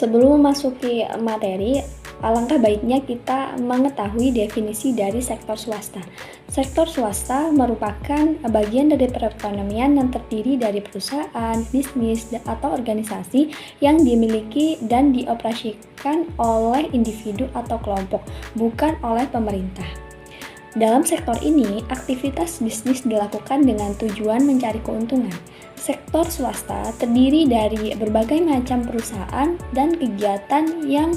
Sebelum memasuki materi, alangkah baiknya kita mengetahui definisi dari sektor swasta. Sektor swasta merupakan bagian dari perekonomian yang terdiri dari perusahaan, bisnis, atau organisasi yang dimiliki dan dioperasikan oleh individu atau kelompok, bukan oleh pemerintah. Dalam sektor ini, aktivitas bisnis dilakukan dengan tujuan mencari keuntungan. Sektor swasta terdiri dari berbagai macam perusahaan dan kegiatan yang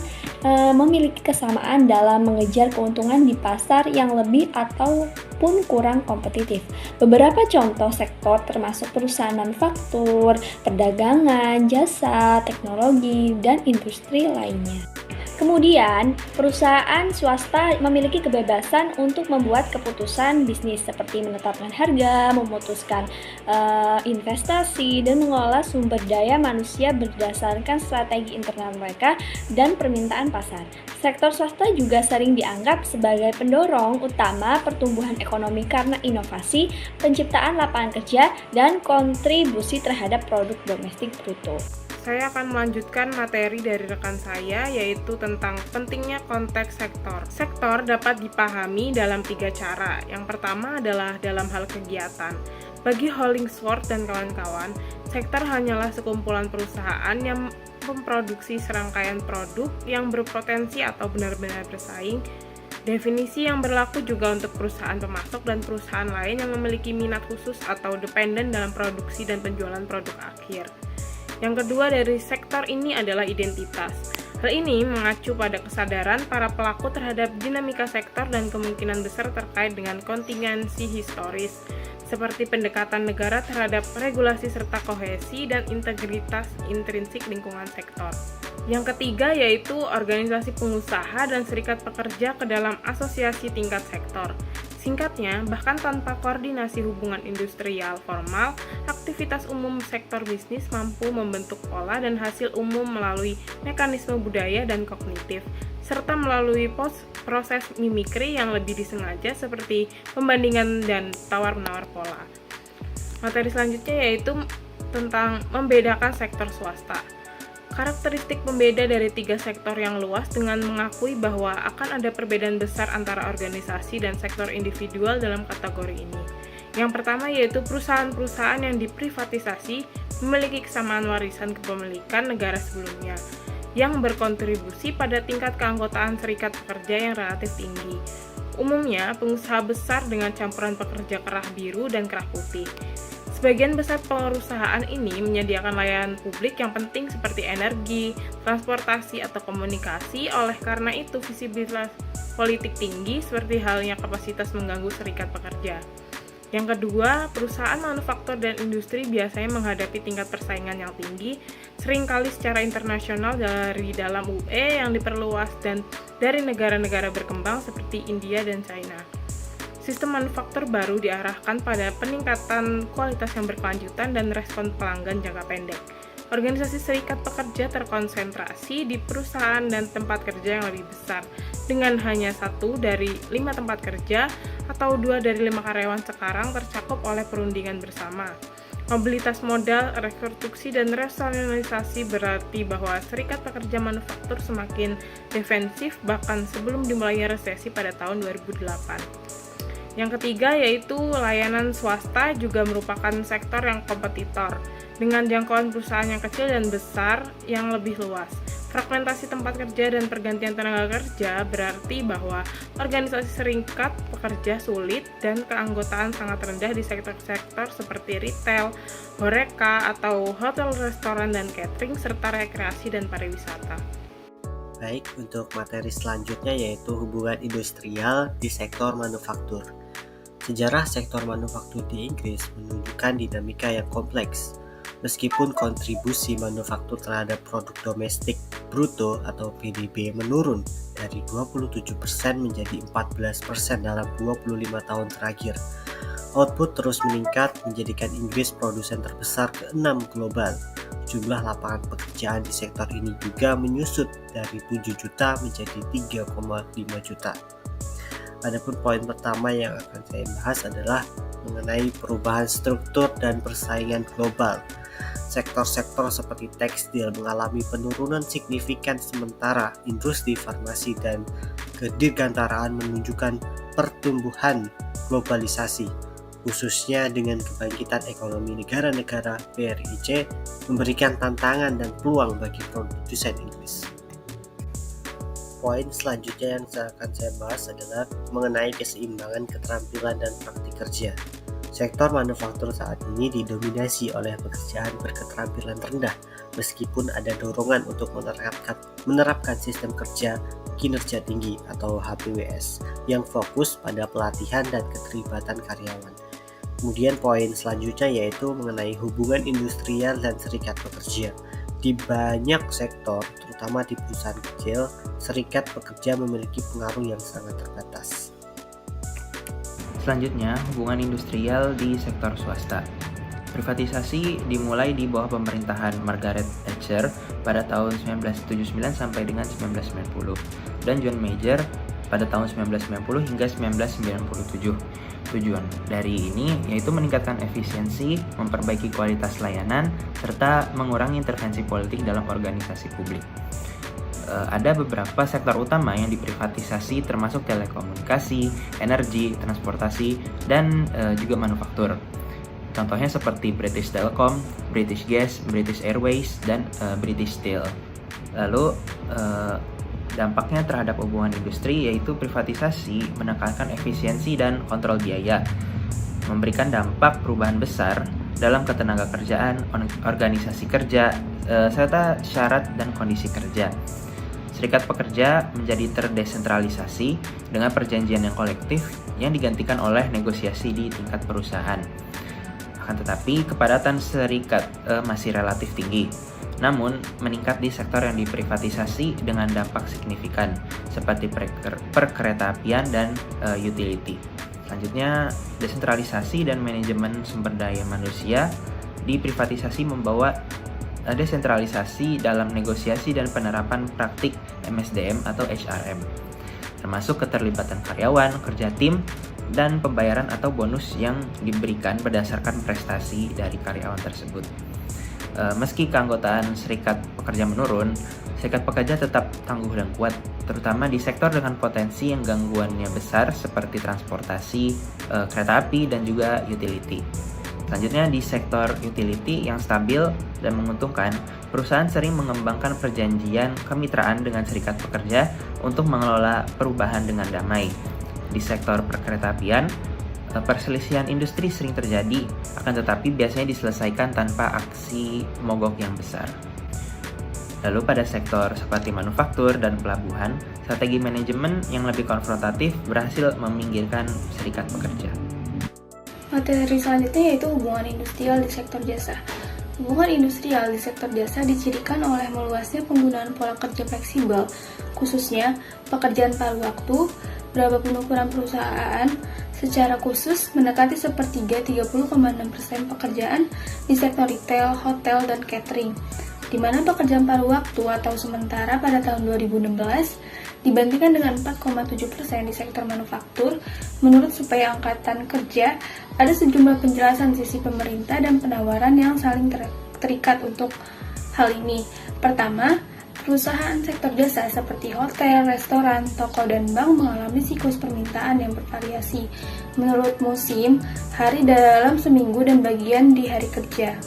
memiliki kesamaan dalam mengejar keuntungan di pasar yang lebih ataupun kurang kompetitif. Beberapa contoh sektor termasuk perusahaan manufaktur, perdagangan, jasa, teknologi, dan industri lainnya. Kemudian, perusahaan swasta memiliki kebebasan untuk membuat keputusan bisnis seperti menetapkan harga, memutuskan investasi, dan mengelola sumber daya manusia berdasarkan strategi internal mereka dan permintaan pasar. Sektor swasta juga sering dianggap sebagai pendorong utama pertumbuhan ekonomi karena inovasi, penciptaan lapangan kerja, dan kontribusi terhadap produk domestik bruto. Saya akan melanjutkan materi dari rekan saya, yaitu tentang pentingnya konteks sektor. Sektor dapat dipahami dalam 3 cara. Yang pertama adalah dalam hal kegiatan. Bagi Hollingsworth dan kawan-kawan, sektor hanyalah sekumpulan perusahaan yang memproduksi serangkaian produk yang berpotensi atau benar-benar bersaing. Definisi yang berlaku juga untuk perusahaan pemasok dan perusahaan lain yang memiliki minat khusus atau dependen dalam produksi dan penjualan produk akhir. Yang kedua dari sektor ini adalah identitas. Hal ini mengacu pada kesadaran para pelaku terhadap dinamika sektor dan kemungkinan besar terkait dengan kontingensi historis, seperti pendekatan negara terhadap regulasi serta kohesi dan integritas intrinsik lingkungan sektor. Yang ketiga yaitu organisasi pengusaha dan serikat pekerja ke dalam asosiasi tingkat sektor. Singkatnya, bahkan tanpa koordinasi hubungan industrial formal, aktivitas umum sektor bisnis mampu membentuk pola dan hasil umum melalui mekanisme budaya dan kognitif, serta melalui proses mimikri yang lebih disengaja seperti pembandingan dan tawar-menawar pola. Materi selanjutnya yaitu tentang membedakan sektor swasta. Karakteristik pembeda dari 3 sektor yang luas dengan mengakui bahwa akan ada perbedaan besar antara organisasi dan sektor individual dalam kategori ini. Yang pertama yaitu perusahaan-perusahaan yang diprivatisasi memiliki kesamaan warisan kepemilikan negara sebelumnya, yang berkontribusi pada tingkat keanggotaan serikat pekerja yang relatif tinggi. Umumnya, pengusaha besar dengan campuran pekerja kerah biru dan kerah putih. Sebagian besar perusahaan ini menyediakan layanan publik yang penting seperti energi, transportasi, atau komunikasi. Oleh karena itu, visibilitas politik tinggi seperti halnya kapasitas mengganggu serikat pekerja. Yang kedua, perusahaan manufaktur dan industri biasanya menghadapi tingkat persaingan yang tinggi, seringkali secara internasional dari dalam UE yang diperluas dan dari negara-negara berkembang seperti India dan China. Sistem manufaktur baru diarahkan pada peningkatan kualitas yang berkelanjutan dan respon pelanggan jangka pendek. Organisasi serikat pekerja terkonsentrasi di perusahaan dan tempat kerja yang lebih besar, dengan hanya 1 dari 5 tempat kerja atau 2 dari 5 karyawan sekarang tercakup oleh perundingan bersama. Mobilitas modal, rekonstruksi, dan rasionalisasi berarti bahwa serikat pekerja manufaktur semakin defensif bahkan sebelum dimulainya resesi pada tahun 2008. Yang ketiga yaitu layanan swasta juga merupakan sektor yang kompetitor, dengan jangkauan perusahaan yang kecil dan besar yang lebih luas. Fragmentasi tempat kerja dan pergantian tenaga kerja berarti bahwa organisasi serikat pekerja sulit dan keanggotaan sangat rendah di sektor-sektor seperti retail, horeca, atau hotel, restoran, dan catering, serta rekreasi dan pariwisata. Baik, untuk materi selanjutnya yaitu hubungan industrial di sektor manufaktur. Sejarah sektor manufaktur di Inggris menunjukkan dinamika yang kompleks. Meskipun kontribusi manufaktur terhadap produk domestik bruto atau PDB menurun dari 27% menjadi 14% dalam 25 tahun terakhir, output terus meningkat menjadikan Inggris produsen terbesar ke-6 global. Jumlah lapangan pekerjaan di sektor ini juga menyusut dari 7 juta menjadi 3,5 juta. Adapun poin pertama yang akan saya bahas adalah mengenai perubahan struktur dan persaingan global. Sektor-sektor seperti tekstil mengalami penurunan signifikan sementara industri farmasi dan kedirgantaraan menunjukkan pertumbuhan globalisasi, khususnya dengan kebangkitan ekonomi negara-negara BRIC memberikan tantangan dan peluang bagi produsen Inggris. Poin selanjutnya yang akan saya bahas adalah mengenai keseimbangan keterampilan dan praktik kerja. Sektor manufaktur saat ini didominasi oleh pekerjaan berketerampilan rendah, meskipun ada dorongan untuk menerapkan sistem kerja kinerja tinggi atau HPWS yang fokus pada pelatihan dan keterlibatan karyawan. Kemudian poin selanjutnya yaitu mengenai hubungan industrial dan serikat pekerja. Di banyak sektor, terutama di perusahaan kecil, serikat pekerja memiliki pengaruh yang sangat terbatas. Selanjutnya, hubungan industrial di sektor swasta. Privatisasi dimulai di bawah pemerintahan Margaret Thatcher pada tahun 1979 sampai dengan 1990 dan John Major pada tahun 1990 hingga 1997. Tujuan dari ini yaitu meningkatkan efisiensi, memperbaiki kualitas layanan, serta mengurangi intervensi politik dalam organisasi publik. Ada beberapa sektor utama yang diprivatisasi termasuk telekomunikasi, energi, transportasi, dan juga manufaktur. Contohnya seperti British Telecom, British Gas, British Airways, dan British Steel. Lalu dampaknya terhadap hubungan industri yaitu privatisasi menekankan efisiensi dan kontrol biaya, memberikan dampak perubahan besar dalam ketenaga kerjaan, organisasi kerja, serta syarat dan kondisi kerja. Serikat pekerja menjadi terdesentralisasi dengan perjanjian yang kolektif yang digantikan oleh negosiasi di tingkat perusahaan. Akan tetapi, kepadatan serikat masih relatif tinggi, namun meningkat di sektor yang diprivatisasi dengan dampak signifikan, seperti perkeretaapian dan utility. Selanjutnya, desentralisasi dan manajemen sumber daya manusia diprivatisasi membawa desentralisasi dalam negosiasi dan penerapan praktik MSDM atau HRM, termasuk keterlibatan karyawan, kerja tim, dan pembayaran atau bonus yang diberikan berdasarkan prestasi dari karyawan tersebut. Meski keanggotaan serikat pekerja menurun, serikat pekerja tetap tangguh dan kuat, terutama di sektor dengan potensi yang gangguannya besar seperti transportasi, kereta api, dan juga utility. Selanjutnya, di sektor utility yang stabil dan menguntungkan, perusahaan sering mengembangkan perjanjian kemitraan dengan serikat pekerja untuk mengelola perubahan dengan damai. Di sektor perkeretaapian, perselisihan industri sering terjadi, akan tetapi biasanya diselesaikan tanpa aksi mogok yang besar. Lalu pada sektor seperti manufaktur dan pelabuhan, strategi manajemen yang lebih konfrontatif berhasil meminggirkan serikat pekerja. Materi selanjutnya yaitu hubungan industrial di sektor jasa. Hubungan industrial di sektor jasa dicirikan oleh meluasnya penggunaan pola kerja fleksibel, khususnya pekerjaan paruh waktu, berapa penukuran perusahaan, secara khusus mendekati sepertiga 30,6% pekerjaan di sektor retail, hotel, dan catering, di mana pekerjaan paruh waktu atau sementara pada tahun 2016 dibandingkan dengan 4,7% di sektor manufaktur. Menurut Survei Angkatan Kerja, ada sejumlah penjelasan sisi pemerintah dan penawaran yang saling terikat untuk hal ini. Pertama, perusahaan sektor jasa seperti hotel, restoran, toko, dan bank mengalami siklus permintaan yang bervariasi menurut musim, hari dalam seminggu, dan bagian di hari kerja.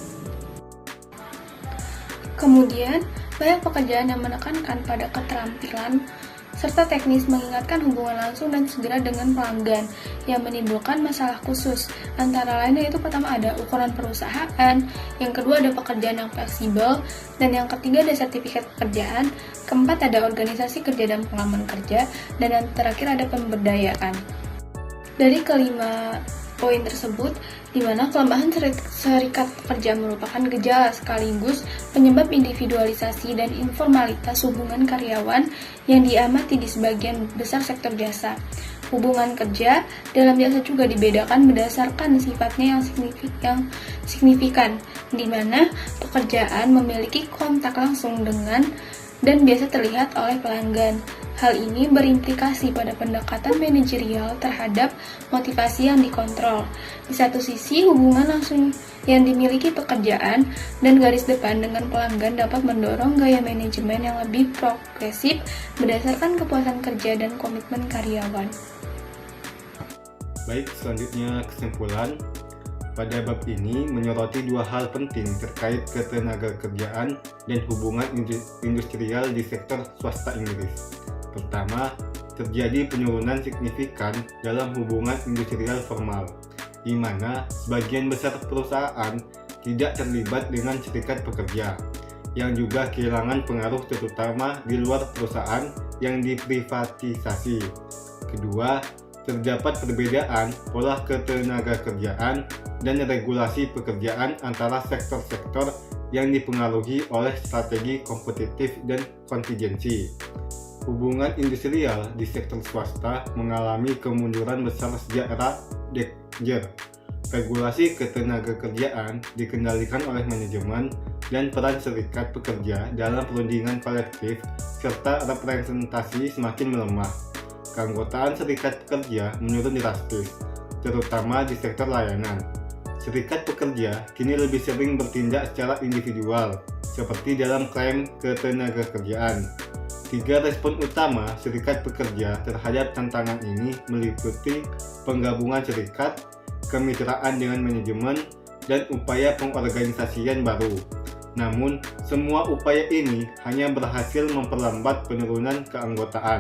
Kemudian, banyak pekerjaan yang menekankan pada keterampilan serta teknis mengingatkan hubungan langsung dan segera dengan pelanggan yang menimbulkan masalah khusus. Antara lain yaitu pertama ada ukuran perusahaan, yang kedua ada pekerjaan yang fleksibel, dan yang ketiga ada sertifikat pekerjaan, keempat ada organisasi kerja dan pengalaman kerja, dan yang terakhir ada pemberdayaan. Dari kelima poin tersebut, di mana kelemahan serikat pekerja merupakan gejala sekaligus penyebab individualisasi dan informalitas hubungan karyawan yang diamati di sebagian besar sektor jasa. Hubungan kerja dalam jasa juga dibedakan berdasarkan sifatnya yang signifikan, di mana pekerjaan memiliki kontak langsung dengan dan biasa terlihat oleh pelanggan. Hal ini berimplikasi pada pendekatan manajerial terhadap motivasi yang dikontrol. Di satu sisi, hubungan langsung yang dimiliki pekerjaan dan garis depan dengan pelanggan dapat mendorong gaya manajemen yang lebih progresif berdasarkan kepuasan kerja dan komitmen karyawan. Baik, selanjutnya kesimpulan. Pada bab ini menyoroti dua hal penting terkait ketenagakerjaan dan hubungan industrial di sektor swasta Inggris. Pertama, terjadi penurunan signifikan dalam hubungan industrial formal, di mana sebagian besar perusahaan tidak terlibat dengan serikat pekerja, yang juga kehilangan pengaruh terutama di luar perusahaan yang diprivatisasi. Kedua, terdapat perbedaan pola ketenagakerjaan dan regulasi pekerjaan antara sektor-sektor yang dipengaruhi oleh strategi kompetitif dan kontingensi. Hubungan industrial di sektor swasta mengalami kemunduran besar sejak era Thatcher. Regulasi ketenagakerjaan dikendalikan oleh manajemen dan peran serikat pekerja dalam perundingan kolektif serta representasi semakin melemah. Keanggotaan serikat pekerja menurun drastis, terutama di sektor layanan. Serikat pekerja kini lebih sering bertindak secara individual, seperti dalam klaim ketenagakerjaan. 3 respon utama serikat pekerja terhadap tantangan ini meliputi penggabungan serikat, kemitraan dengan manajemen, dan upaya pengorganisasian baru. Namun, semua upaya ini hanya berhasil memperlambat penurunan keanggotaan.